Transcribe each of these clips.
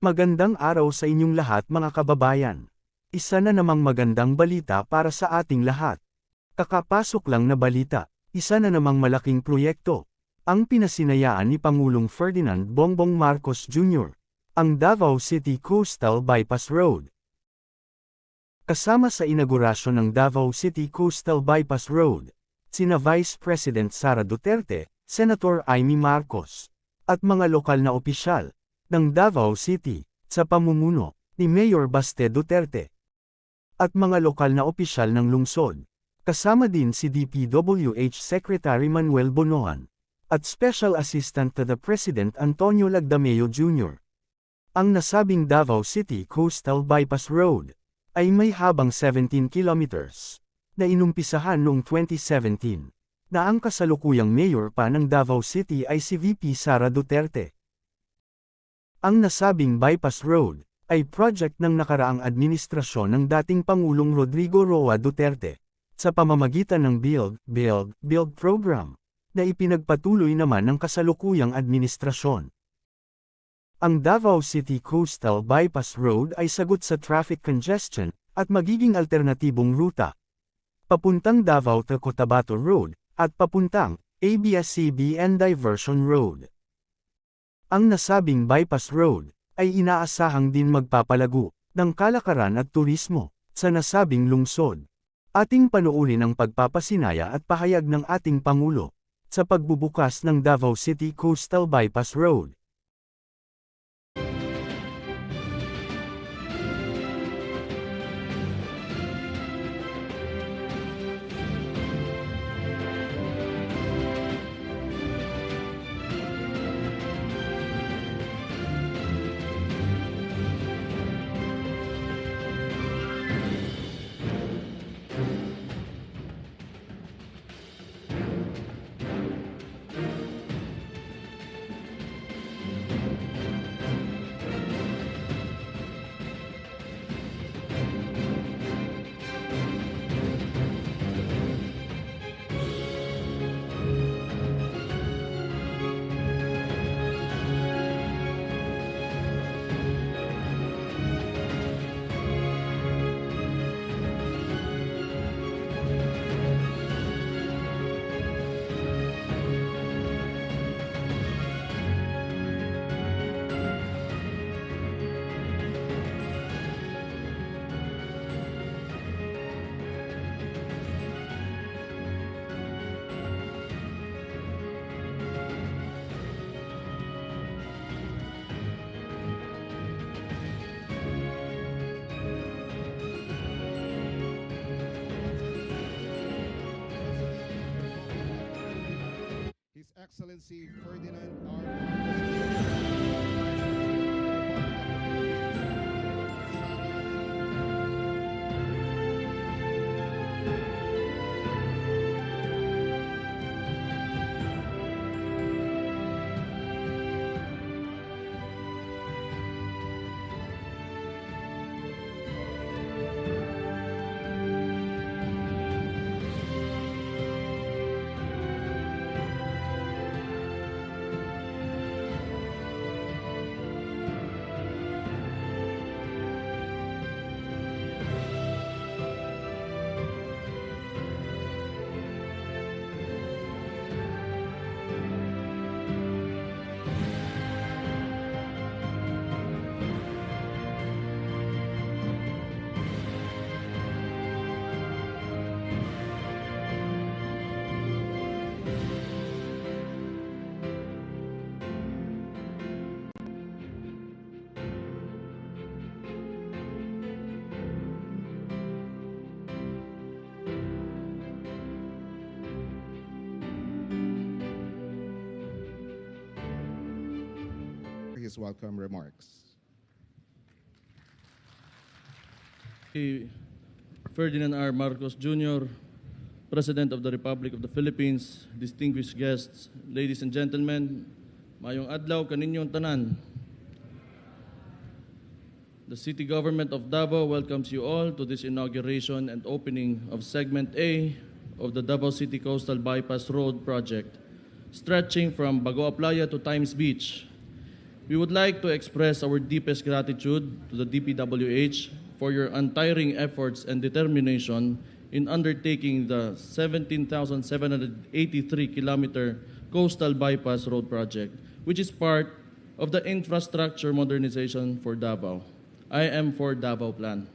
Magandang araw sa inyong lahat mga kababayan. Isa na namang magandang balita para sa ating lahat. Kakapasok lang na balita, isa na namang malaking proyekto. Ang pinasinayaan ni Pangulong Ferdinand Bongbong Marcos Jr., ang Davao City Coastal Bypass Road. Kasama sa inaugurasyon ng Davao City Coastal Bypass Road, sina Vice President Sara Duterte, Senator Amy Marcos, at mga lokal na opisyal ng Davao City, sa pamumuno ni Mayor Baste Duterte, at mga lokal na opisyal ng lungsod. Kasama din si DPWH Secretary Manuel Bonoan, at Special Assistant to the President Antonio Lagdameo Jr. Ang nasabing Davao City Coastal Bypass Road ay may habang 17 kilometers, na inumpisahan noong 2017, na ang kasalukuyang mayor pa ng Davao City ay si VP Sara Duterte. Ang nasabing bypass road ay project ng nakaraang administrasyon ng dating Pangulong Rodrigo Roa Duterte, sa pamamagitan ng Build program, na ipinagpatuloy naman ng kasalukuyang administrasyon. Ang Davao City Coastal Bypass Road ay sagot sa traffic congestion, at magiging alternatibong ruta papuntang Davao-Cotabato Road, at papuntang ABS-CBN Diversion Road. Ang nasabing bypass road ay inaasahang din magpapalago ng kalakaran at turismo sa nasabing lungsod. Ating panoorin ang pagpapasinaya at pahayag ng ating Pangulo sa pagbubukas ng Davao City Coastal Bypass Road. Excellency Ferdinand R. His welcome remarks. Ferdinand R. Marcos Jr., President of the Republic of the Philippines, distinguished guests, ladies and gentlemen, mayong adlaw kaninyong tanan. The City Government of Davao welcomes you all to this inauguration and opening of Segment A of the Davao City Coastal Bypass Road Project, stretching from Bago Aplaya to Times Beach. We would like to express our deepest gratitude to the DPWH for your untiring efforts and determination in undertaking the 17,783-kilometer coastal bypass road project, which is part of the Infrastructure Modernization for Davao, IM4 Davao plan.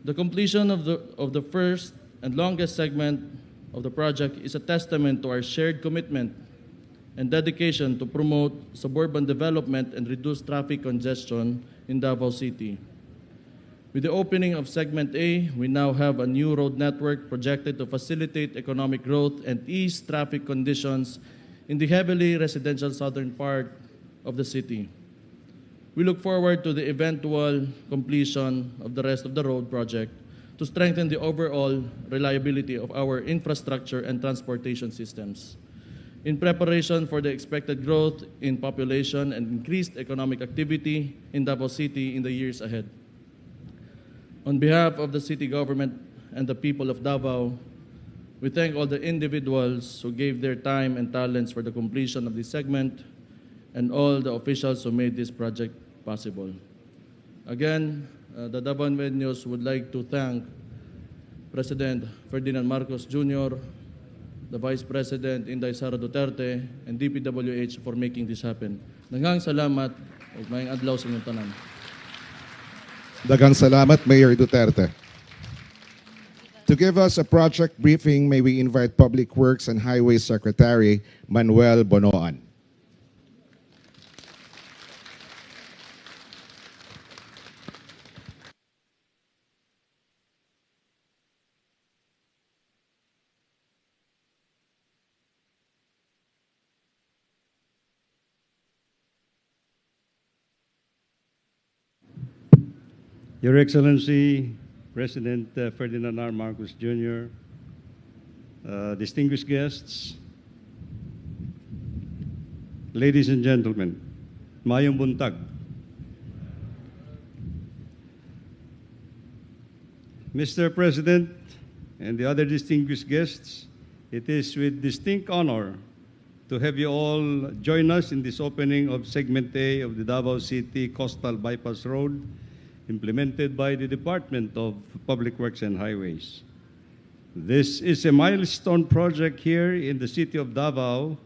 The completion of the first and longest segment of the project is a testament to our shared commitment and dedication to promote suburban development and reduce traffic congestion in Davao City. With the opening of Segment A, we now have a new road network projected to facilitate economic growth and ease traffic conditions in the heavily residential southern part of the city. We look forward to the eventual completion of the rest of the road project to strengthen the overall reliability of our infrastructure and transportation systems. In preparation for the expected growth in population and increased economic activity in Davao City in the years ahead. On behalf of the city government and the people of Davao, we thank all the individuals who gave their time and talents for the completion of this segment and all the officials who made this project possible. Again, the Davao Venues would like to thank President Ferdinand Marcos Jr., the Vice President Inday Sara Duterte, and DPWH for making this happen. Daghang salamat ug maayong adlaw sa inyong tanan. Daghang salamat, Mayor Duterte. To give us a project briefing, may we invite Public Works and Highways Secretary Manuel Bonoan. Your Excellency, President Ferdinand R. Marcos Jr., distinguished guests, ladies and gentlemen, mayong buntag. Mr. President and the other distinguished guests, it is with distinct honor to have you all join us in this opening of Segment A of the Davao City Coastal Bypass Road, implemented by the Department of Public Works and Highways. This is a milestone project here in the city of Davao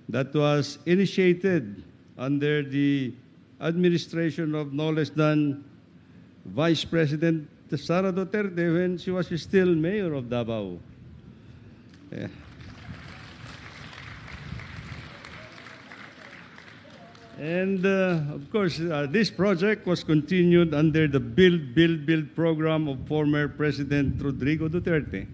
that was initiated under the administration of no less than Vice President Sara Duterte when she was still mayor of Davao. And of course, this project was continued under the Build, Build, Build program of former President Rodrigo Duterte.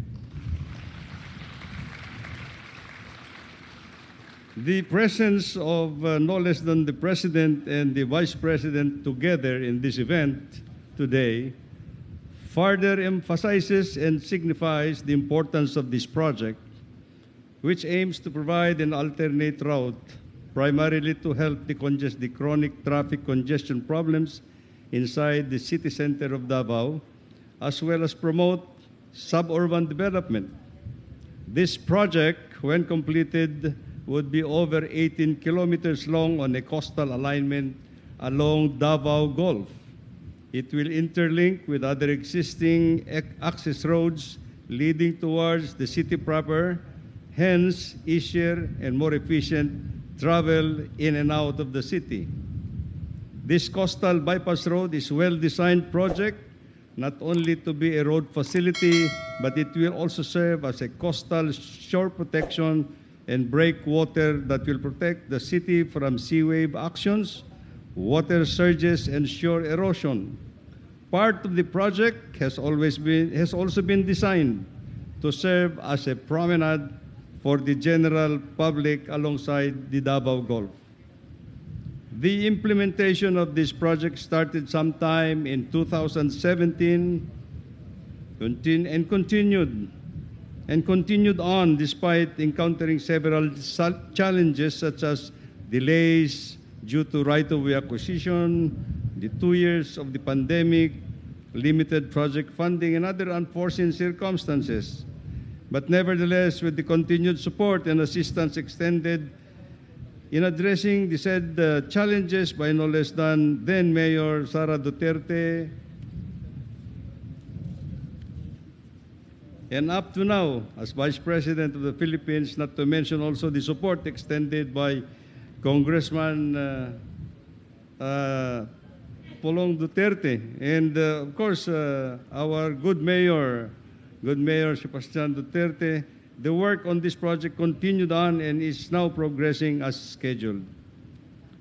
The presence of no less than the President and the Vice President together in this event today further emphasizes and signifies the importance of this project, which aims to provide an alternate route primarily to help decongest the chronic traffic congestion problems inside the city center of Davao, as well as promote suburban development. This project, when completed, would be over 18 kilometers long on a coastal alignment along Davao Gulf. It will interlink with other existing access roads leading towards the city proper, hence easier and more efficient travel in and out of the city. This coastal bypass road is a well-designed project, not only to be a road facility, but it will also serve as a coastal shore protection and breakwater that will protect the city from sea wave actions, water surges, and shore erosion. Part of the project has also been designed to serve as a promenade for the general public alongside the Davao Gulf. The implementation of this project started sometime in 2017 and continued on despite encountering several challenges such as delays due to right-of-way acquisition, the 2 years of the pandemic, limited project funding, and other unforeseen circumstances. But nevertheless, with the continued support and assistance extended in addressing the said challenges by no less than then Mayor Sara Duterte, and up to now, as Vice President of the Philippines, not to mention also the support extended by Congressman Polong Duterte, and of course, our good Mayor Sebastian Duterte. The work on this project continued on and is now progressing as scheduled.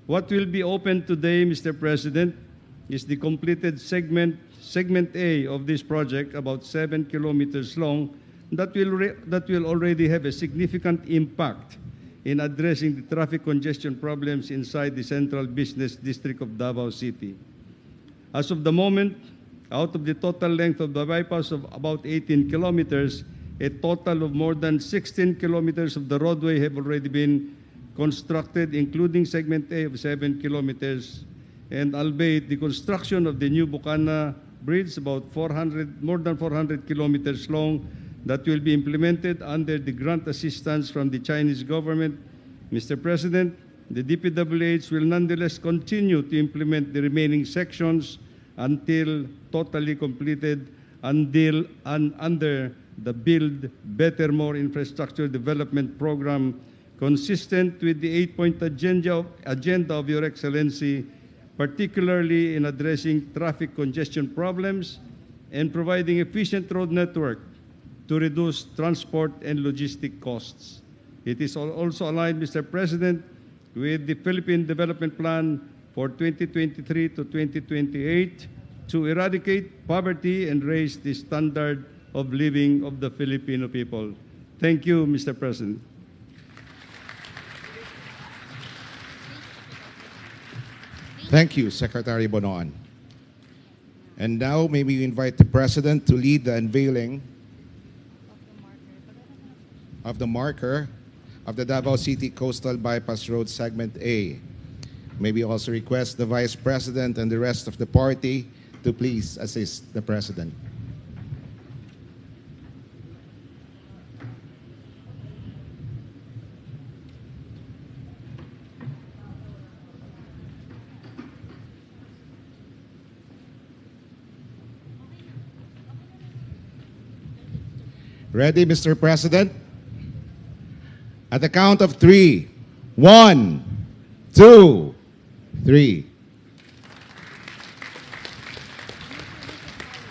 What will be open today, Mr. President, is the completed segment A of this project, about 7 kilometers long, that will already have a significant impact in addressing the traffic congestion problems inside the central business district of Davao City. As of the moment, out of the total length of the bypass of about 18 kilometers, a total of more than 16 kilometers of the roadway have already been constructed, including segment A of 7 kilometers, and albeit the construction of the new Bukana Bridge, about more than 400 kilometers long, that will be implemented under the grant assistance from the Chinese government. Mr. President, the DPWH will nonetheless continue to implement the remaining sections until totally completed under the Build Better More Infrastructure Development Program, consistent with the 8-point agenda of Your Excellency, particularly in addressing traffic congestion problems and providing efficient road network to reduce transport and logistic costs. It is also aligned, Mr. President, with the Philippine Development Plan for 2023 to 2028 to eradicate poverty and raise the standard of living of the Filipino people. Thank you, Mr. President. Thank you, Secretary Bonoan. And now, may we invite the President to lead the unveiling of the marker of the Davao City Coastal Bypass Road Segment A. May we also request the Vice President and the rest of the party to please assist the President. Ready, Mr. President? At the count of 3. 1, 2, 3.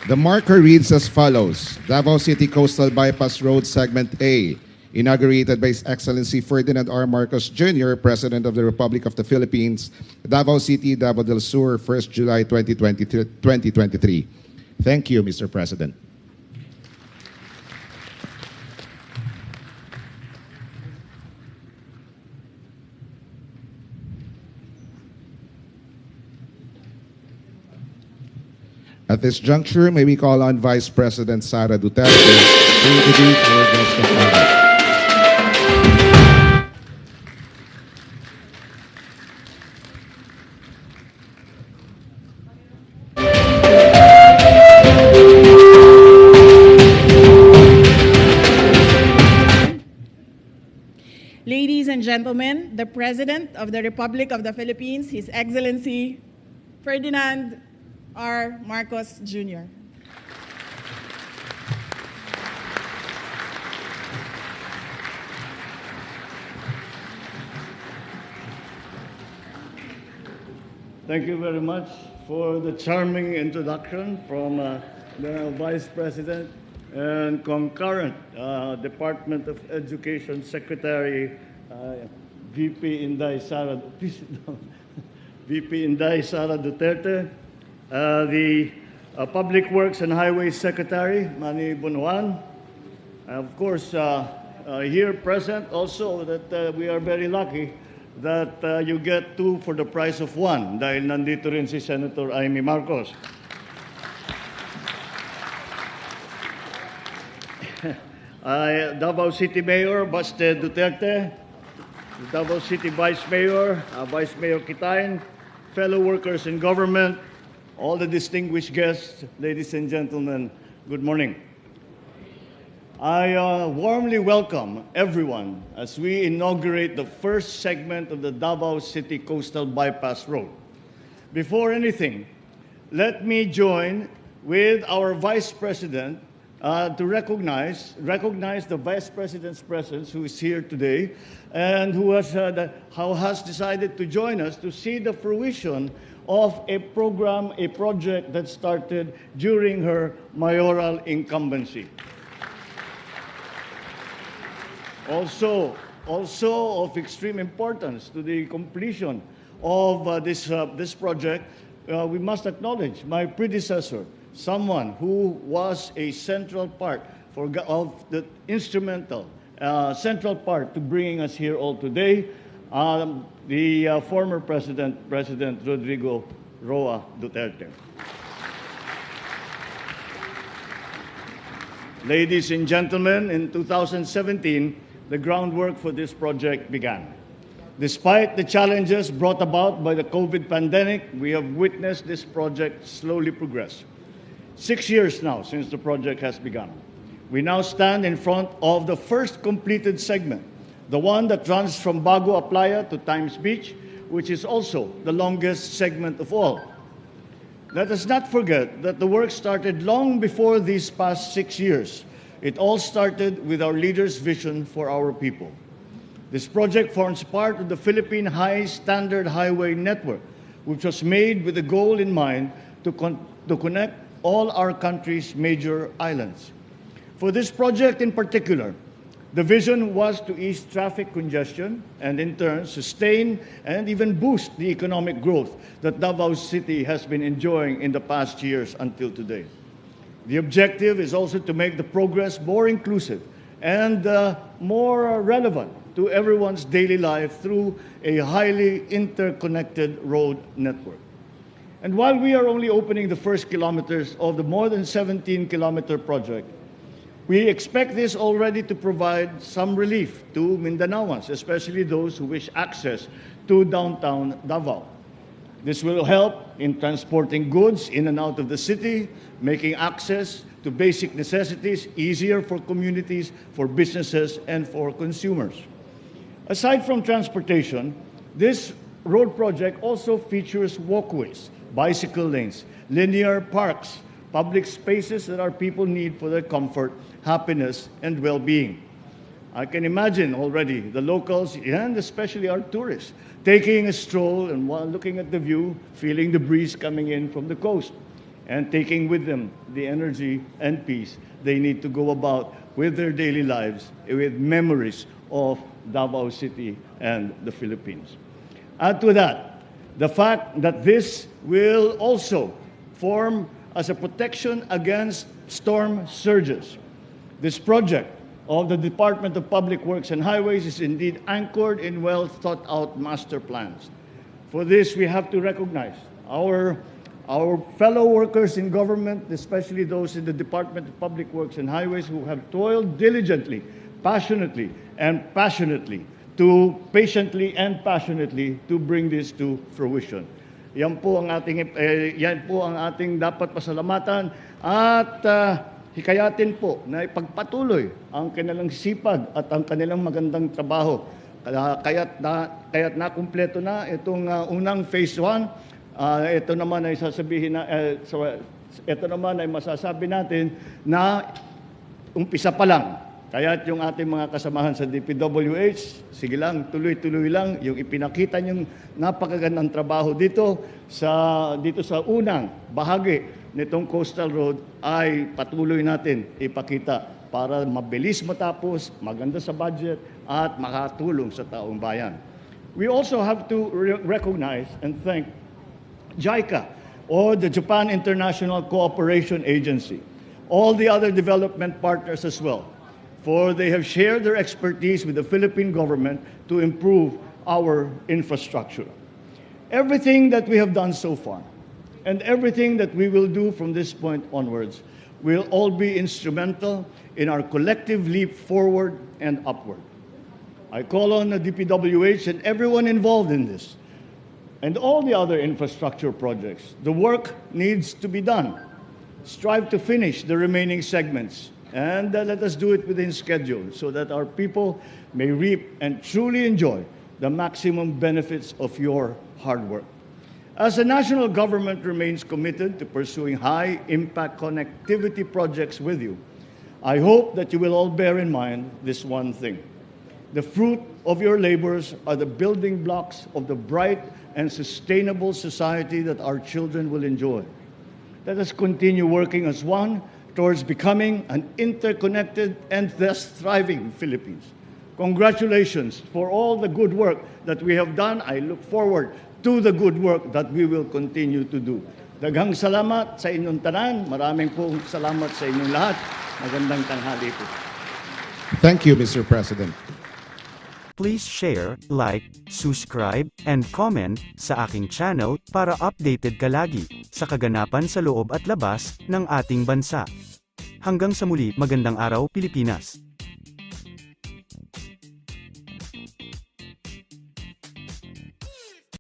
The marker reads as follows: Davao City Coastal Bypass Road Segment A, inaugurated by His Excellency Ferdinand R. Marcos Jr., President of the Republic of the Philippines, Davao City, Davao del Sur, 1st July 2023. Thank you, Mr. President. At this juncture, may we call on Vice President Sara Duterte to introduce our guest of honor. Ladies and gentlemen, the President of the Republic of the Philippines, His Excellency Ferdinand R. Marcos Jr. Thank you very much for the charming introduction from the Vice President and concurrent Department of Education Secretary, VP Inday Sara Duterte, the Public Works and Highways Secretary, Manny Bunuan, of course, here present also that we are very lucky that you get 2 for the price of 1 dahil nandito rin si Senator Amy Marcos. Davao City Mayor Baste Duterte, Davao City Vice Mayor, Vice Mayor Kitain, fellow workers in government, all the distinguished guests, ladies and gentlemen, good morning. I warmly welcome everyone as we inaugurate the first segment of the Davao City Coastal Bypass Road. Before anything, let me join with our Vice President to recognize the Vice President's presence, who is here today, and who has decided to join us to see the fruition of a project that started during her mayoral incumbency. Also of extreme importance to the completion of this project, we must acknowledge my predecessor, someone who was a central part central part to bringing us here all today, the former President Rodrigo Roa Duterte. Ladies and gentlemen, in 2017, the groundwork for this project began. Despite the challenges brought about by the COVID pandemic, we have witnessed this project slowly progress. 6 years now since the project has begun. We now stand in front of the first completed segment, the one that runs from Bago Aplaya to Times Beach, which is also the longest segment of all. Let us not forget that the work started long before these past 6 years. It all started with our leader's vision for our people. This project forms part of the Philippine High Standard Highway Network, which was made with the goal in mind to connect all our country's major islands. For this project in particular, the vision was to ease traffic congestion and in turn sustain and even boost the economic growth that Davao City has been enjoying in the past years until today. The objective is also to make the progress more inclusive and more relevant to everyone's daily life through a highly interconnected road network. And while we are only opening the first kilometers of the more than 17-kilometer project, we expect this already to provide some relief to Mindanaoans, especially those who wish access to downtown Davao. This will help in transporting goods in and out of the city, making access to basic necessities easier for communities, for businesses, and for consumers. Aside from transportation, this road project also features walkways, bicycle lanes, linear parks, public spaces that our people need for their comfort, happiness, and well-being. I can imagine already the locals, and especially our tourists, taking a stroll and while looking at the view, feeling the breeze coming in from the coast, and taking with them the energy and peace they need to go about with their daily lives, with memories of Davao City and the Philippines. Add to that, the fact that this will also form as a protection against storm surges. This project of the Department of Public Works and Highways is indeed anchored in well thought out master plans. For this, we have to recognize our fellow workers in government, especially those in the Department of Public Works and Highways who have toiled diligently, patiently and passionately to bring this to fruition. Yan po ang ating dapat pasalamatan at hikayatin po na ipagpatuloy ang kanilang sipag at ang kanilang magandang trabaho. Kaya't nakumpleto na itong unang phase 1. Ito naman ay masasabi natin na umpisa pa lang. Kaya't yung ating mga kasamahan sa DPWH, sige lang, tuloy-tuloy lang. Yung ipinakita niyong napakagandang trabaho dito sa unang bahagi nitong coastal road ay patuloy natin ipakita para mabilis matapos, maganda sa budget, at makatulong sa taong bayan. We also have to recognize and thank JICA, or the Japan International Cooperation Agency, all the other development partners as well, for they have shared their expertise with the Philippine government to improve our infrastructure. Everything that we have done so far, and everything that we will do from this point onwards, will all be instrumental in our collective leap forward and upward. I call on the DPWH and everyone involved in this, and all the other infrastructure projects. The work needs to be done. Strive to finish the remaining segments And let us do it within schedule so that our people may reap and truly enjoy the maximum benefits of your hard work. As the national government remains committed to pursuing high-impact connectivity projects with you, I hope that you will all bear in mind this one thing. The fruit of your labors are the building blocks of the bright and sustainable society that our children will enjoy. Let us continue working as one towards becoming an interconnected and thus thriving Philippines. Congratulations for all the good work that we have done. I look forward to the good work that we will continue to do. Daghang salamat sa inyong tanan. Maraming pong salamat sa inyong lahat. Magandang tanghali po. Thank you, Mr. President. Please share, like, subscribe, and comment sa aking channel para updated ka lagi sa kaganapan sa loob at labas ng ating bansa. Hanggang sa muli, magandang araw Pilipinas!